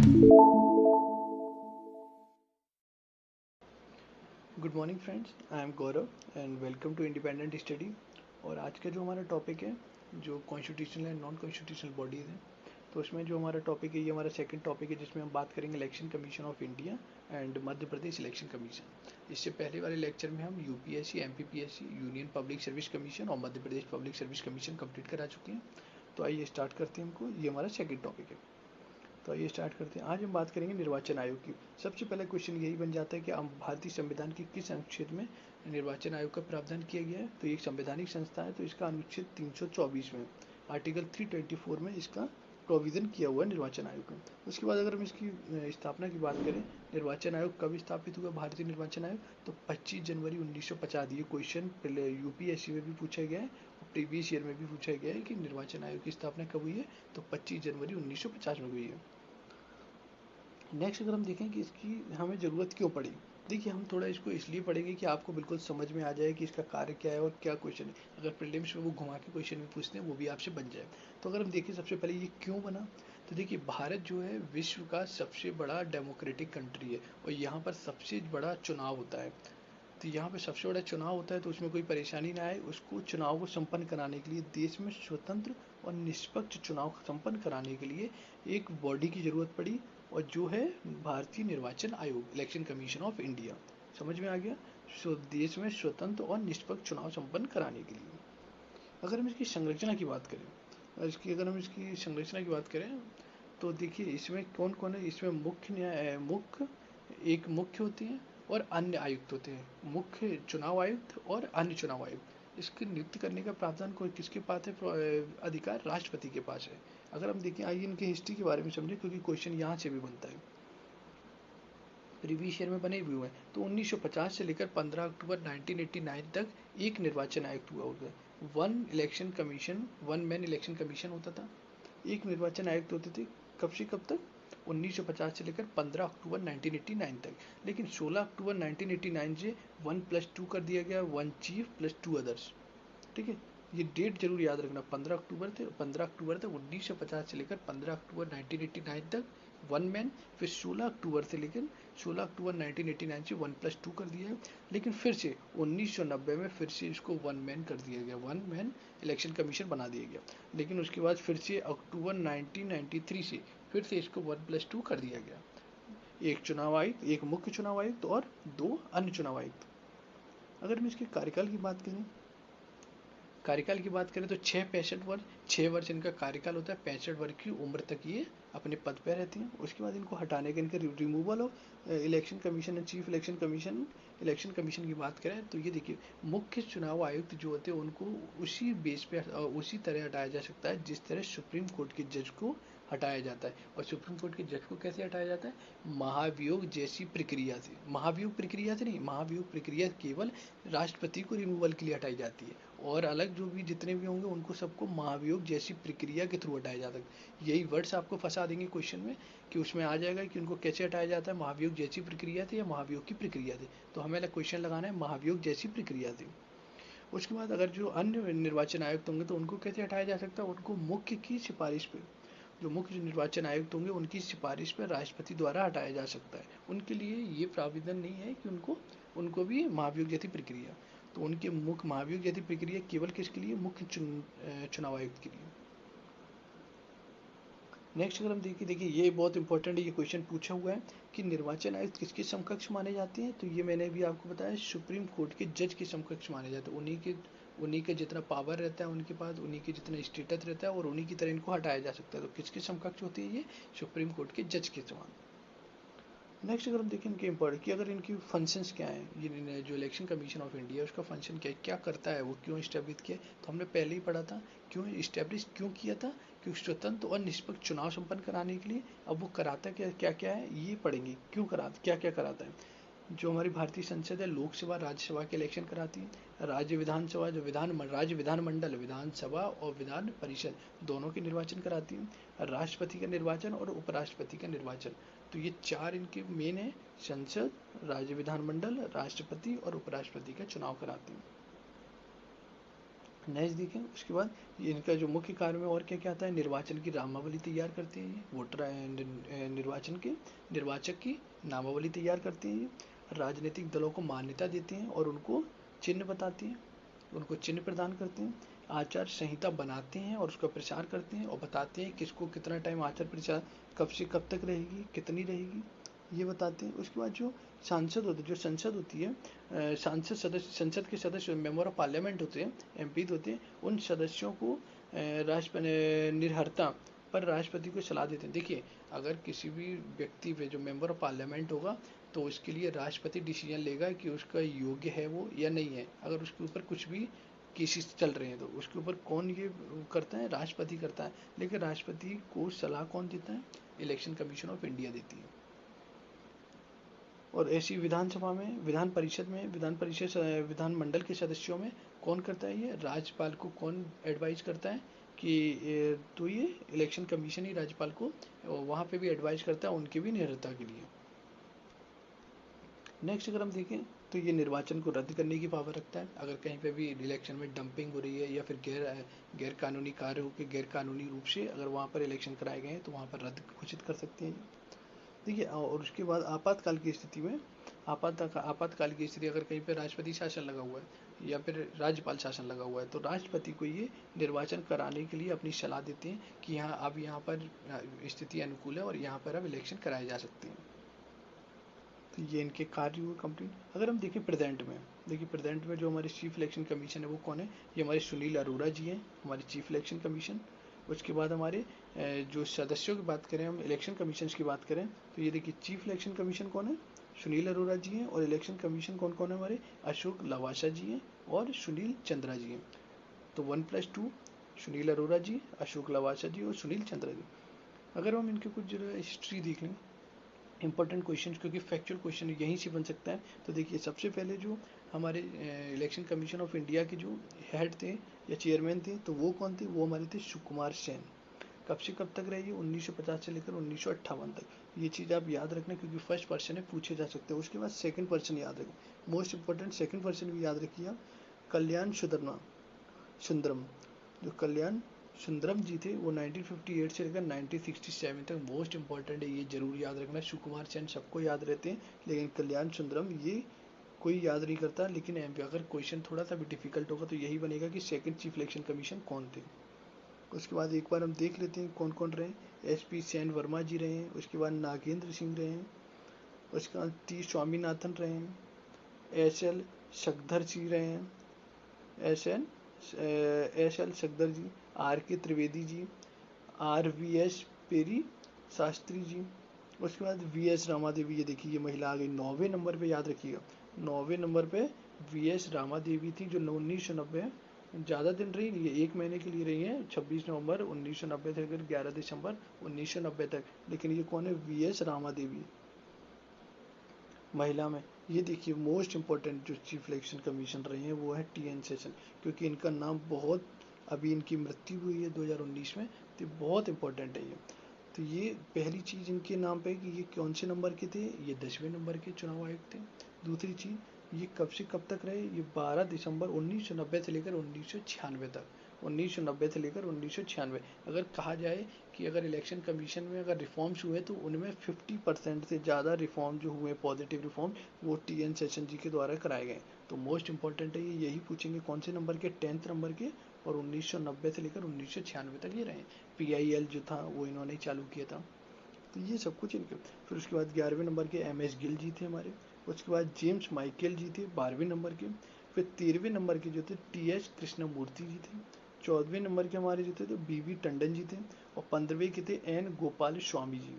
Good morning friends, I am Gaurav and welcome to independent study. और आज का जो हमारा टॉपिक है, जो constitutional and non constitutional bodies हैं, तो उसमें जो हमारा टॉपिक है, ये हमारा सेकंड टॉपिक है, जिसमें हम बात करेंगे election commission of India and Madhya Pradesh election commission. इससे पहले वाले लेक्चर में हम UPSC, MPPSC, union public service commission और Madhya Pradesh public service commission complete करा चुके हैं। तो आइए स्टार्ट करते हैं हमको, ये हमारा सेकेंड टॉपिक है। तो आइए स्टार्ट करते हैं। आज हम बात करेंगे निर्वाचन आयोग की। सबसे पहला क्वेश्चन यही बन जाता है कि हम भारतीय संविधान के किस अनुच्छेद में निर्वाचन आयोग का प्रावधान किया गया है। तो ये एक संवैधानिक संस्था है, तो इसका अनुच्छेद 324 में, आर्टिकल 324 में इसका प्रोविज़न किया हुआ है निर्वाचन आयोग का। उसके बाद अगर हम इसकी स्थापना की बात करें, निर्वाचन आयोग कब स्थापित हुआ भारतीय निर्वाचन आयोग, तो 25 जनवरी 1950। ये क्वेश्चन पहले यूपीएससी में भी पूछा गया है और प्रीवियस ईयर में भी पूछा गया है कि निर्वाचन आयोग की स्थापना कब हुई है, तो 25 जनवरी 1950 में हुई है। नेक्स्ट अगर हम देखें कि इसकी हमें ज़रूरत क्यों पड़ी, देखिए हम थोड़ा इसको इसलिए पढ़ेंगे कि आपको बिल्कुल समझ में आ जाए कि इसका कार्य क्या है और क्या क्वेश्चन है। अगर प्रीलिम्स में वो घुमा के क्वेश्चन भी पूछते हैं, वो भी आपसे बन जाए। तो अगर हम देखें सबसे पहले ये क्यों बना, तो देखिए भारत जो है विश्व का सबसे बड़ा डेमोक्रेटिक कंट्री है और यहाँ पर सबसे बड़ा चुनाव होता है। तो यहाँ पे सबसे बड़ा चुनाव होता है, तो उसमें कोई परेशानी ना आए, उसको चुनाव को संपन्न कराने के लिए देश में स्वतंत्र और निष्पक्ष चुनाव संपन्न कराने के लिए एक बॉडी की ज़रूरत पड़ी, और जो है भारतीय निर्वाचन आयोग, इलेक्शन कमीशन ऑफ इंडिया। समझ में आ गया। देश में स्वतंत्र और निष्पक्ष चुनाव संपन्न कराने के लिए। अगर हम इसकी संरचना की बात करें, तो देखिए इसमें कौन कौन है। इसमें मुख्य होते हैं और अन्य आयुक्त होते हैं। मुख्य चुनाव आयुक्त और अन्य चुनाव आयुक्त, इसके नियुक्त करने का प्रावधान कोई किसके पास है, अधिकार राष्ट्रपति के पास है। अगर हम देखें, आइए इनकी हिस्ट्री के बारे में समझें, क्योंकि क्वेश्चन यहाँ से भी बनता है, प्रीवियस ईयर में बने भी हुए हैं। तो 1950 से लेकर 15 अक्टूबर 1989 तक एक निर्वाचन आयुक्त हुआ होगा। वन मैन इलेक्शन कमीशन होता था। एक निर्वाचन आयुक्त होते थे। कब से कब तक, 1950 से लेकर 15 अक्टूबर 1989 तक। लेकिन 16 अक्टूबर 1989 से 1+2 कर दिया गया, 1 चीफ प्लस 2 अदर्स। ठीक है, ये डेट जरूर याद रखना। 15 अक्टूबर तक 1950 से लेकर 15 अक्टूबर 1989 तक 1 मैन। फिर 16 अक्टूबर से लेकर 16 अक्टूबर 1989 से 1+2 कर दिया है। लेकिन फिर से 1990 में फिर से इसको 1 मैन कर दिया गया, 1 मैन इलेक्शन कमीशन बना दिया गया। लेकिन उसके बाद फिर से अक्टूबर 1993 से फिर से इसको 1+2 कर दिया गया। एक चुनाव आयुक्त, एक मुख्य चुनाव आयुक्त और 2 अन्य चुनाव आयुक्त। अगर हम इसके कार्यकाल की बात करें तो 6 वर्ष इनका कार्यकाल होता है। 65 वर्ष की उम्र तक ये अपने पद पर रहती हैं। उसके बाद इनको हटाने के, इनके removal of election commission and chief election commission की बात करें तो ये देखिए, मुख्य चुनाव आयुक्त जो होते हैं उनको उसी बेस पे उसी तरह हटाया जा सकता है जिस तरह सुप्रीम कोर्ट के जज को हटाया जाता है। और सुप्रीम कोर्ट के जज को कैसे हटाया जाता है, महाभियोग जैसी प्रक्रिया से। महाभियोग प्रक्रिया से नहीं, महाभियोग प्रक्रिया केवल राष्ट्रपति को रिमूवल के लिए हटाई जाती है, और अलग जो भी जितने भी होंगे उनको सबको महाभियोग जैसी प्रक्रिया के थ्रू हटाया जाता है। यही वर्ड्स आपको फंसा देंगे क्वेश्चन में, कि उसमें आ जाएगा कि उनको कैसे हटाया जाता है, महाभियोग जैसी प्रक्रिया से या महाभियोग की प्रक्रिया से। तो हमें क्वेश्चन लगाना है महाभियोग जैसी प्रक्रिया से। उसके बाद अगर जो अन्य निर्वाचन आयुक्त होंगे तो उनको कैसे हटाया जा सकता है, उनको मुख्य की सिफारिश पे, जो मुख्य निर्वाचन आयुक्त होंगे उनकी सिफारिश पर राष्ट्रपति द्वारा हटाया जा सकता है। उनके लिए ये प्राविधान नहीं है कि उनको भी महाभियोग जैसी प्रक्रिया। तो उनके मुख्य महाभियोग जैसी प्रक्रिया केवल किसके लिए, मुख्य चुनाव आयुक्त के लिए। नेक्स्ट अगर हम देखिए ये बहुत इंपॉर्टेंट है, ये क्वेश्चन पूछा हुआ है कि निर्वाचन आयुक्त किसके समकक्ष माने जाते हैं। तो ये मैंने भी आपको बताया, सुप्रीम कोर्ट के जज के समकक्ष माने जाते हैं। उन्हीं के जितना पावर रहता है उनके पास, उन्हीं के जितना स्टेटस रहता है, और उन्हीं की तरह इनको हटाया जा सकता है। तो किसके समकक्ष होती है ये, सुप्रीम कोर्ट के जज के समान। नेक्स्ट अगर हम देखें इनके इम्पोर्ट कि अगर इनकी फंक्शंस क्या हैं, ये जो इलेक्शन कमीशन ऑफ इंडिया है उसका फंक्शन क्या है, क्या करता है, वो क्यों इस्टेब्लिश किया, तो हमने पहले ही पढ़ा था। क्यों इस्टेब्लिश क्यों किया था, क्योंकि स्वतंत्र और निष्पक्ष चुनाव संपन्न कराने के लिए। अब वो कराता क्या क्या क्या है, ये पढ़ेंगे क्यों कराता, क्या क्या कराता है। जो हमारी भारतीय संसद है, लोकसभा राज्यसभा के इलेक्शन कराती है। राज्य विधानसभा, जो राज्य विधानमंडल, विधानसभा और विधान परिषद दोनों के निर्वाचन कराती है। राष्ट्रपति का निर्वाचन और उपराष्ट्रपति का निर्वाचन, तो ये 4 इनके मेन है। संसद, राज्य विधानमंडल, राष्ट्रपति और उपराष्ट्रपति का चुनाव कराती है। नेक्स्ट देखें, उसके बाद इनका जो मुख्य कार्य में और क्या क्या आता है, निर्वाचन की नामावली तैयार करते हैं ये वोटर, निर्वाचक की नामावली तैयार करते हैं ये, राजनीतिक दलों को मान्यता देते हैं और उनको चिन्ह बताते हैं, उनको चिन्ह प्रदान करते हैं, आचार संहिता बनाते हैं और उसका प्रचार करते हैं और बताते हैं किसको कितना टाइम आचार प्रचार कब से कब तक रहेगी, कितनी रहेगी, ये बताते हैं। उसके बाद जो सांसद होते, जो संसद होती है, सांसद सदस्य, संसद के सदस्य मेंबर ऑफ पार्लियामेंट होते हैं, एमपी होते हैं, उन सदस्यों को राष्ट्रपति निर्हरता पर राष्ट्रपति को सलाह देते हैं। देखिए, अगर किसी भी व्यक्ति पे जो मेंबर ऑफ पार्लियामेंट होगा तो उसके लिए राष्ट्रपति डिसीजन लेगा कि उसका योग्य है वो या नहीं है। अगर उसके ऊपर कुछ भी केसेस चल रहे हैं तो उसके ऊपर कौन ये करता है, राष्ट्रपति करता है। लेकिन राष्ट्रपति को सलाह कौन देता है, इलेक्शन कमीशन ऑफ इंडिया देती है। और ऐसी विधानसभा में, विधान परिषद में, विधानमंडल के सदस्यों में कौन करता है, ये राज्यपाल को कौन एडवाइज करता है कि तो ये इलेक्शन कमीशन ही राज्यपाल को वहाँ पे भी एडवाइज करता है उनके भी निर्भरता के लिए। नेक्स्ट अगर हम देखें तो ये निर्वाचन को रद्द करने की पावर रखता है। अगर कहीं पे भी इलेक्शन में डंपिंग हो रही है या फिर गैर कानूनी कार्य होकर गैर कानूनी रूप से अगर वहाँ पर इलेक्शन कराए गए हैं तो वहाँ पर रद्द घोषित कर सकते हैं। देखिए, और उसके बाद आपातकाल की स्थिति में, आपातकाल की स्थिति अगर कहीं पर राष्ट्रपति शासन लगा हुआ है या फिर राज्यपाल शासन लगा हुआ है तो राष्ट्रपति को ये निर्वाचन कराने के लिए अपनी सलाह देते हैं कि यहाँ अब यहाँ पर स्थिति अनुकूल है और यहाँ पर अब इलेक्शन कराए जा सकते हैं। तो ये इनके कार्य हुए कंप्लीट। अगर हम देखें प्रेजेंट में, देखिए प्रेजेंट में जो हमारे चीफ इलेक्शन कमीशन है वो कौन है, ये हमारे सुनील अरोड़ा जी हैं, हमारे चीफ इलेक्शन कमीशन। उसके बाद हमारे जो सदस्यों की बात करें, हम इलेक्शन कमीशन की बात करें तो ये देखिए चीफ इलेक्शन कमीशन कौन है, सुनील अरोड़ा जी हैं, और इलेक्शन कमीशन कौन कौन है हमारे, अशोक लवासा जी हैं और सुनील चंद्रा जी हैं। तो 1+2 सुनील अरोड़ा जी, अशोक लवासा जी और सुनील चंद्रा जी। अगर हम इनके कुछ जो हिस्ट्री देख लें, इंपॉर्टेंट क्वेश्चन, क्योंकि फैक्चुअल क्वेश्चन यहीं से बन सकता है। तो देखिए, सबसे पहले जो हमारे इलेक्शन कमीशन ऑफ इंडिया के जो हेड थे या चेयरमैन थे तो वो कौन थे, वो हमारे थे सुकुमार सेन। कब से कब तक रहे, 1950 से लेकर 1958 तक। ये चीज़ आप याद रखना क्योंकि फर्स्ट पर्सन है, पूछे जा सकते हैं। उसके बाद सेकंड पर्सन याद रखें, मोस्ट इंपॉर्टेंट सेकंड पर्सन भी याद रखिए आप, कल्याण सुंदरम। जो कल्याण सुंदरम जी थे वो 1958 से लेकर 1967 तक मोस्ट इंपॉर्टेंट है, ये जरूर याद रखना। सुकुमार सेन सबको याद रहते हैं लेकिन कल्याण सुंदरम ये कोई याद नहीं करता। लेकिन अगर क्वेश्चन थोड़ा सा भी डिफिकल्ट होगा तो यही बनेगा कि सेकंड चीफ इलेक्शन कमीशन कौन थे। उसके बाद एक बार हम देख लेते हैं कौन कौन रहे। SP सेन वर्मा जी रहे हैं, उसके बाद नागेंद्र सिंह रहे हैं, उसके बाद T स्वामीनाथन रहे हैं, SL शकधर जी रहे हैं, SL शकधर जी, RK Trivedi ji, RVS peri Shastri ji. उसके बाद VS रामा देवी, ये देखिए ये महिला आ गई 9वें नंबर पे, याद रखिएगा 9वें नंबर पे VS रामा देवी थी जो 1990, ज़्यादा दिन रही नहीं है, 1 महीने के लिए रही है, 26 नवंबर 1990 से लेकर 11 दिसंबर 1990 तक। लेकिन ये कौन है, VS रामा देवी महिला में। ये देखिए मोस्ट इंपॉर्टेंट जो चीफ इलेक्शन कमीशन रहे हैं वो है TN सेशन, क्योंकि इनका नाम बहुत, अभी इनकी मृत्यु हुई है 2019 में, तो बहुत इंपॉर्टेंट है ये। तो ये पहली चीज़ इनके नाम पे कि ये कौन से नंबर के थे, ये 10वें नंबर के चुनाव आयुक्त थे। दूसरी चीज़, ये कब से कब तक रहे, ये 12 दिसंबर 1990 से लेकर 1996 तक, 1990 से लेकर 1996। अगर कहा जाए कि अगर इलेक्शन कमीशन में अगर रिफॉर्म्स हुए तो उनमें 50% से ज़्यादा रिफॉर्म जो हुए, पॉजिटिव रिफॉर्म, वो TN सेशन जी के द्वारा कराए गए। तो मोस्ट इंपॉर्टेंट है ये, यही पूछेंगे कौन से नंबर के, 10th नंबर के, और 1990 से लेकर 1996 तक ये रहे। PIL जो था वो इन्होंने चालू किया था। तो ये सब कुछ इनके। फिर उसके बाद 11वें नंबर के MS गिल जी थे हमारे। उसके बाद जेम्स माइकल जी थे 12वें नंबर के। फिर 13वें नंबर के जो थे TH कृष्णमूर्ति जी थे। 14वें नंबर के हमारे जो थे तो BV टंडन जी थे। और 15वें के थे N गोपाल स्वामी जी।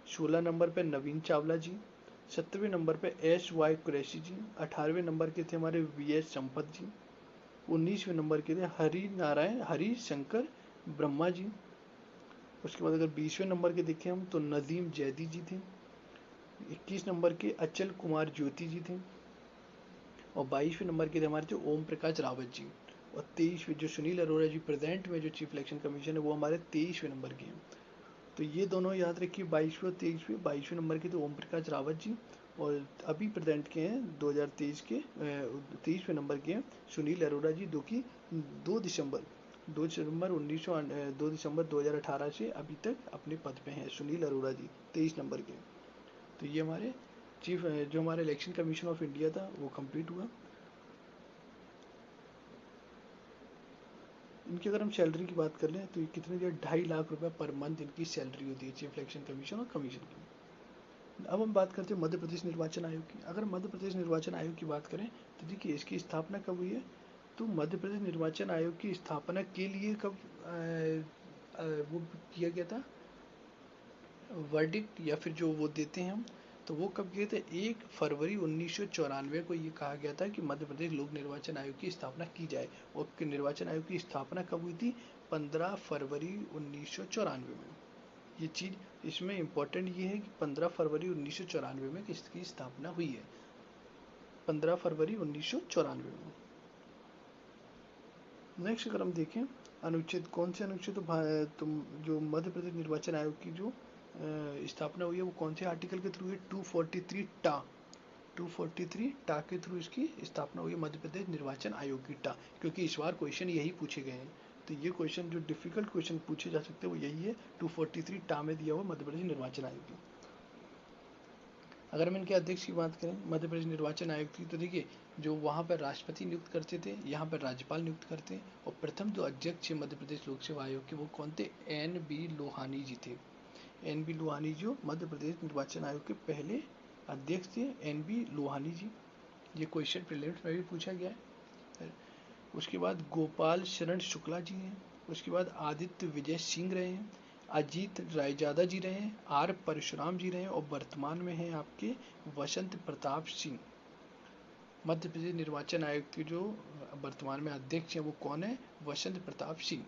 16 नंबर पे नवीन चावला जी। 17वें नंबर पे SY कुरैशी जी। 18वें नंबर के थे हमारे VS संपत जी। 19वें नंबर के थे हरि शंकर ब्रह्मा जी। उसके बाद अगर 20वें नंबर के देखें हम तो नदीम जैदी जी थे। 21 नंबर के अचल कुमार ज्योति जी थे। और 22वें नंबर के थे हमारे जो ओम प्रकाश रावत जी। और 23वें जो सुनील अरोड़ा जी प्रेजेंट में जो चीफ इलेक्शन कमीशन है वो हमारे 23वें नंबर के हैं। तो ये दोनों याद रखिए, 22वें और 23वें। 22वें नंबर के थे ओम प्रकाश रावत जी और अभी प्रेजेंट के हैं 2023 के 23वें नंबर के हैं सुनील अरोड़ा जी, जो कि 2 दिसंबर 2 दिसंबर 2018 से अभी तक अपने पद पे हैं सुनील अरोड़ा जी, 23 नंबर के। तो ये हमारे चीफ जो हमारा इलेक्शन कमीशन ऑफ इंडिया था वो कंप्लीट हुआ। इनकी अगर हम सैलरी की बात कर लें तो ये कितने जो 2.5 लाख रुपए पर मंथ इनकी सैलरी होती है, चीफ इलेक्शन कमीशन और कमीशन की। अब हम बात करते हैं मध्य प्रदेश निर्वाचन आयोग की। अगर मध्य प्रदेश निर्वाचन आयोग की बात करें तो देखिए इसकी स्थापना कब हुई है। तो मध्य प्रदेश निर्वाचन आयोग की स्थापना के लिए कब वो किया गया था, वर्डिक्ट या फिर जो वो देते हैं हम, तो वो कब किए थे, 1 फरवरी 1994 को ये कहा गया था कि मध्य प्रदेश लोक निर्वाचन आयोग की स्थापना की जाए। और निर्वाचन आयोग की स्थापना कब हुई थी, 15 फरवरी 1994 में। ये चीज़ इसमें इम्पोर्टेंट ये है कि 15 फरवरी 1994 में किसकी स्थापना हुई है, 15 फरवरी 1994 में। नेक्स्ट अगर हम देखें अनुच्छेद, कौन से अनुच्छेद, तो जो मध्य प्रदेश निर्वाचन आयोग की जो स्थापना हुई है वो कौन से आर्टिकल के थ्रू है, 243 टा के थ्रू इसकी स्थापना हुई है मध्य प्रदेश निर्वाचन आयोग की टा, क्योंकि इस बार क्वेश्चन यही पूछे गए हैं। तो ये क्वेश्चन जो डिफिकल्ट क्वेश्चन पूछे जा सकते हैं वो यही है, 243 टा में दिया हुआ मध्य प्रदेश निर्वाचन आयोग की। अगर हम इनके अध्यक्ष की बात करें मध्य प्रदेश निर्वाचन आयोग की, तो देखिए जो वहाँ पर राष्ट्रपति नियुक्त करते थे, यहाँ पर राज्यपाल नियुक्त करते हैं। और प्रथम जो अध्यक्ष है मध्य प्रदेश लोक सेवा आयोग के वो कौन थे, NB लोहानी जी थे। NB लोहानी जो मध्य प्रदेश निर्वाचन आयोग के पहले अध्यक्ष थे, NB लोहानी जी। ये क्वेश्चन प्रीलिम्स में भी पूछा गया है। उसके बाद गोपाल शरण शुक्ला जी हैं। उसके बाद आदित्य विजय सिंह रहे हैं, अजीत रायजादा जी रहे हैं, R परशुराम जी रहे हैं, और वर्तमान में हैं आपके वसंत प्रताप सिंह। मध्य प्रदेश निर्वाचन आयोग के जो वर्तमान में अध्यक्ष हैं वो कौन है, वसंत प्रताप सिंह।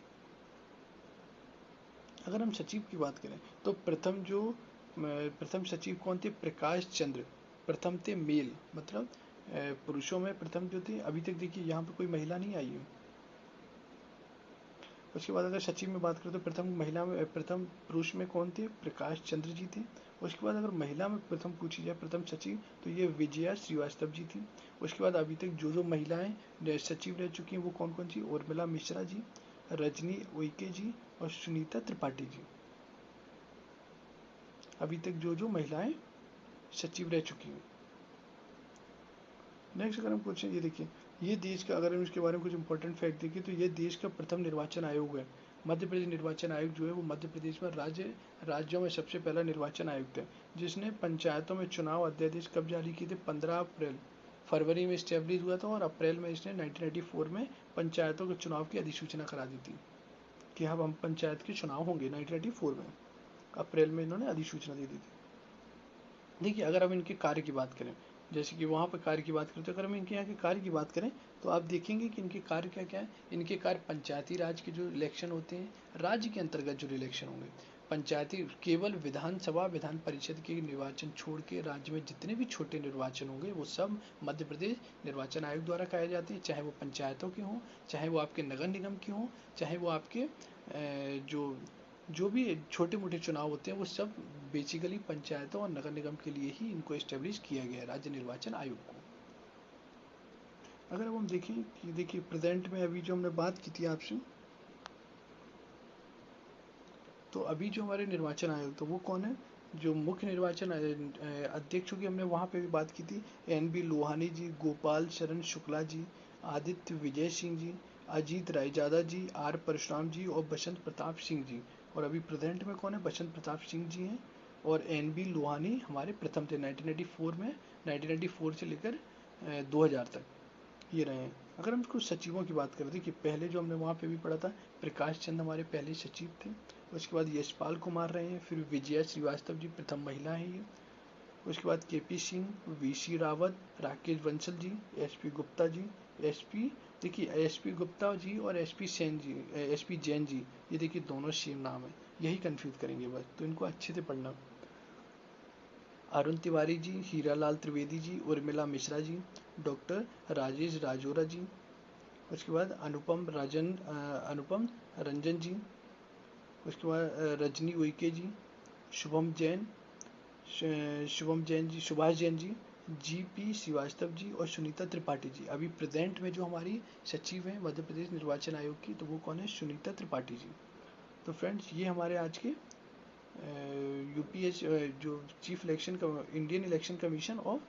अगर हम सचिव की बात करें तो प्रथम सचिव कौन थे, प्रकाश चंद्र। प्रथम थे मेल, मतलब पुरुषों में प्रथम जो थे। अभी तक देखिए यहाँ पे कोई महिला नहीं आई है। उसके बाद अगर सचिव में बात करें तो प्रथम पुरुष में कौन थे, प्रकाश चंद्र जी थे। उसके बाद अगर महिला में प्रथम पूछी जाए प्रथम सचिव तो ये विजया श्रीवास्तव जी थी। उसके बाद अभी तक जो महिलाएं सचिव रह चुकी हैं वो कौन कौन सी, उर्मिला मिश्रा जी, रजनी उइके जी और सुनीता त्रिपाठी जी। अभी तक जो महिलाएं सचिव रह चुकी हैं। नेक्स्ट अगर हम क्वेश्चन ये देखिए, ये देश का, अगर हम इसके बारे में कुछ इंपॉर्टेंट फैक्ट देखिए तो ये देश का प्रथम निर्वाचन आयोग है। मध्य प्रदेश निर्वाचन आयोग जो है वो मध्य प्रदेश में राज्यों में सबसे पहला निर्वाचन आयुक्त है, जिसने पंचायतों में चुनाव अध्यादेश कब जारी किए थे, 15 अप्रैल। फरवरी में इस्टेब्लिश हुआ था और अप्रैल में इसने 1994 में पंचायतों के चुनाव की अधिसूचना करा दी थी कि अब हम पंचायत के चुनाव होंगे। 1994 में अप्रैल में इन्होंने अधिसूचना दे दी थी। देखिए अगर हम इनके कार्य की बात करें, जैसे कि वहाँ पर कार्य की बात करें, तो अगर हम इनके यहाँ के कार्य की बात करें तो आप देखेंगे कि इनके कार्य क्या क्या है। इनके कार्य पंचायती राज के जो इलेक्शन होते हैं, राज्य के अंतर्गत जो इलेक्शन होंगे, पंचायती केवल विधानसभा विधान परिषद के निर्वाचन छोड़ के राज्य में जितने भी छोटे निर्वाचन होंगे वो सब मध्य प्रदेश निर्वाचन आयोग द्वारा कराए जाते हैं, चाहे वो पंचायतों के हों, चाहे वो आपके नगर निगम के हों, चाहे वो आपके जो भी छोटे मोटे चुनाव होते हैं वो सब बेसिकली पंचायतों और नगर निगम के लिए ही इनको एस्टेब्लिश किया गया है, राज्य निर्वाचन आयोग को। अगर अब हम देखें कि देखिए प्रेजेंट में अभी जो हमने बात की थी आपसे, तो अभी जो हमारे निर्वाचन आयोग तो वो कौन है, जो मुख्य निर्वाचन अध्यक्षों की हमने वहाँ पे भी बात की थी, NB लोहानी जी, गोपाल शरण शुक्ला जी, आदित्य विजय सिंह जी, अजीत रायजादा जी, R परशुराम जी और बसंत प्रताप सिंह जी। और अभी प्रेजेंट में कौन है, बसंत प्रताप सिंह जी हैं। और NB लोहानी हमारे प्रथम थे 1994 में, 1994 से लेकर 2000 तक ये रहे हैं। अगर हम कुछ सचिवों की बात करें, देखिए पहले जो हमने वहाँ पे भी पढ़ा था, प्रकाश चंद हमारे पहले सचिव थे। उसके बाद यशपाल कुमार रहे हैं, फिर विजया श्रीवास्तव जी प्रथम महिला है ये। उसके बाद KP Singh, VC Rawat, Rakesh Bansal ji, SP Gupta ji, SP देखिए SP गुप्ता जी और SP सेन जी, SP जैन जी, ये देखिए दोनों सेम नाम है, यही कंफ्यूज करेंगे बस, तो इनको अच्छे से पढ़ना। अरुण तिवारी जी, हीरालाल त्रिवेदी जी, उर्मिला मिश्रा जी, डॉक्टर राजेश राजौरा जी। उसके बाद अनुपम रंजन जी। उसके बाद रजनी उइके जी, शुभम जैन, शुभम जैन जी, सुभाष जैन जी, जीपी श्रीवास्तव जी और सुनीता त्रिपाठी जी। अभी प्रेजेंट में जो हमारी सचिव हैं मध्य प्रदेश निर्वाचन आयोग की, तो वो कौन है? सुनीता त्रिपाठी जी। तो फ्रेंड्स, ये हमारे आज के यूपीएस जो chief election Indian election commission of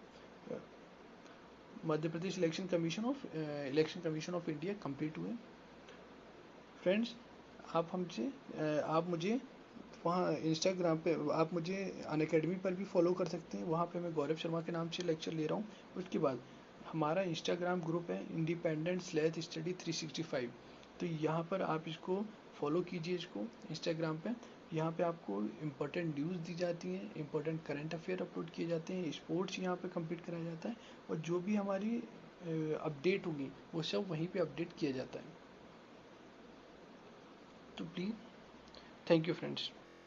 Madhya Pradesh election commission of India complete हुए। फ्रेंड्स, आप मुझे वहाँ इंस्टाग्राम पे, आप मुझे अनअकैडमी पर भी फॉलो कर सकते हैं। वहाँ पे मैं गौरव शर्मा के नाम से लेक्चर ले रहा हूँ। उसके बाद हमारा इंस्टाग्राम ग्रुप है independent/study365। तो यहाँ पर आप इसको फॉलो कीजिए, इसको इंस्टाग्राम पे। यहाँ पे आपको इम्पोर्टेंट न्यूज़ दी जाती हैं, इम्पोर्टेंट करंट अफेयर अपलोड किए जाते हैं, स्पोर्ट्स यहाँ पे कंप्लीट कराया जाता है, और जो भी हमारी अपडेट होगी वो सब वहीं पे अपडेट किया जाता है। तो प्लीज़, थैंक यू फ्रेंड्स।